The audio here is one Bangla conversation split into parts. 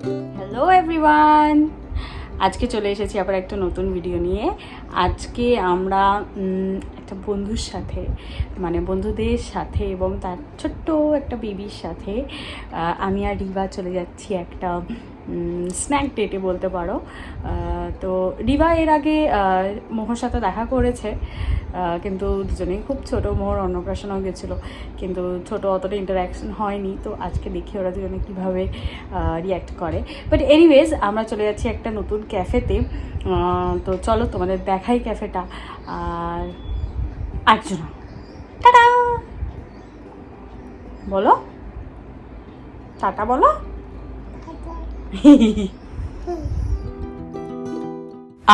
হ্যালো এভরিওয়ান, আজকে চলে এসেছি আবার একটা নতুন ভিডিও নিয়ে। আজকে আমরা একটা বন্ধুর সাথে, মানে বন্ধুদের সাথে এবং তার ছোট্ট একটা বেবির সাথে আমি আর রিবা চলে যাচ্ছি একটা স্ন্যাক ডেটে বলতে পারো। তো রিবা এর আগে মোহর সাথে দেখা করেছে, কিন্তু দুজনেই খুব ছোটো। মোহর অন্নপ্রাশনেও গেছিলো, কিন্তু ছোটো অতটা ইন্টারাকশন হয়নি। তো আজকে দেখি ওরা দুজনে কীভাবে রিয়্যাক্ট করে। বাট এনিওয়েজ আমরা চলে যাচ্ছি একটা নতুন ক্যাফেতে। তো চলো তোমাদের দেখাই ক্যাফেটা। আর একজন টাটা বলো, টাটা বলো।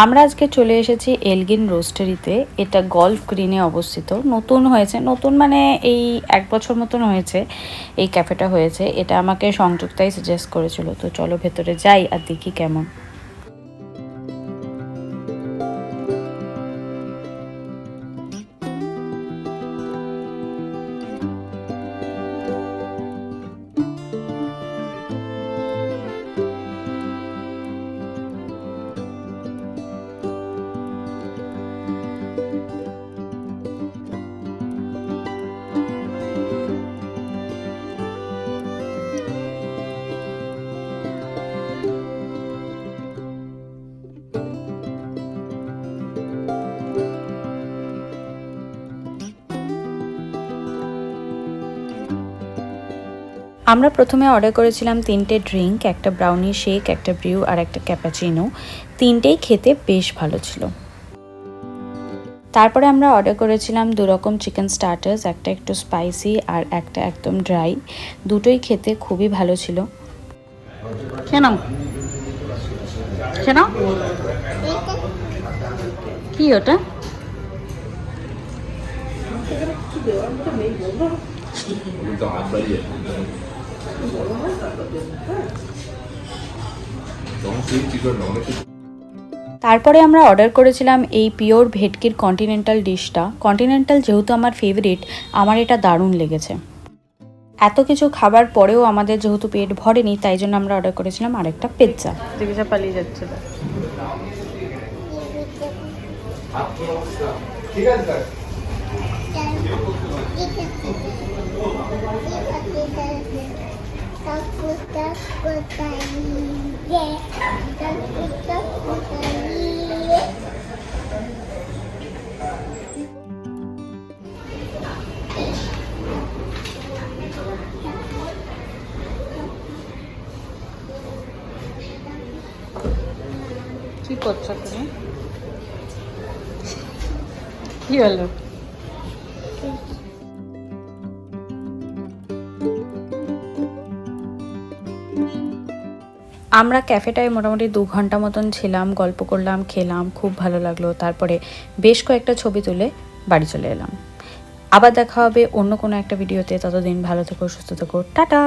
আমরা আজকে চলে এসেছি এলগিন রোস্টারিতে। এটা গল্ফ গ্রিনে অবস্থিত, নতুন হয়েছে, নতুন মানে এই 1 বছর মতন হয়েছে এই ক্যাফেটা হয়েছে। এটা আমাকে সংযুক্তাই সাজেস্ট করেছিল। তো চলো ভেতরে যাই আর দেখি কেমন। আমরা প্রথমে অর্ডার করেছিলাম 3টে ড্রিঙ্ক, একটা ব্রাউনি শেক, একটা ব্রিউ আর একটা ক্যাপাচিনো। 3টেই খেতে বেশ ভালো ছিল। তারপরে আমরা অর্ডার করেছিলাম 2 রকম চিকেন স্টার্টার্স, একটা একটু স্পাইসি আর একটা একদম ড্রাই। দুটোই খেতে খুবই ভালো ছিল। কেন কেন কি ওটা? তারপরে আমরা অর্ডার করেছিলাম এই পিওর ভেটকির কন্টিনেন্টাল ডিশটা। কন্টিনেন্টাল যেহেতু আমার ফেভারিট, আমার এটা দারুণ লেগেছে। এত কিছু খাবার পরেও আমাদের যেহেতু পেট ভরেনি, তাই জন্য আমরা অর্ডার করেছিলাম আরেকটা পিৎজা। চিকিৎসা পালিয়ে যাচ্ছিল। ঠিক আছে কি করছো তুমি? কি হলো? আমরা ক্যাফেটায় মোটামুটি 2 ঘন্টা মতন ছিলাম, গল্প করলাম, খেলাম, খুব ভালো লাগলো। তারপরে বেশ কয়েকটা ছবি তুলে বাড়ি চলে এলাম। আবার দেখা হবে অন্য কোনো একটা ভিডিওতে। ততদিন ভালো থেকো, সুস্থ থেকো, টাটা।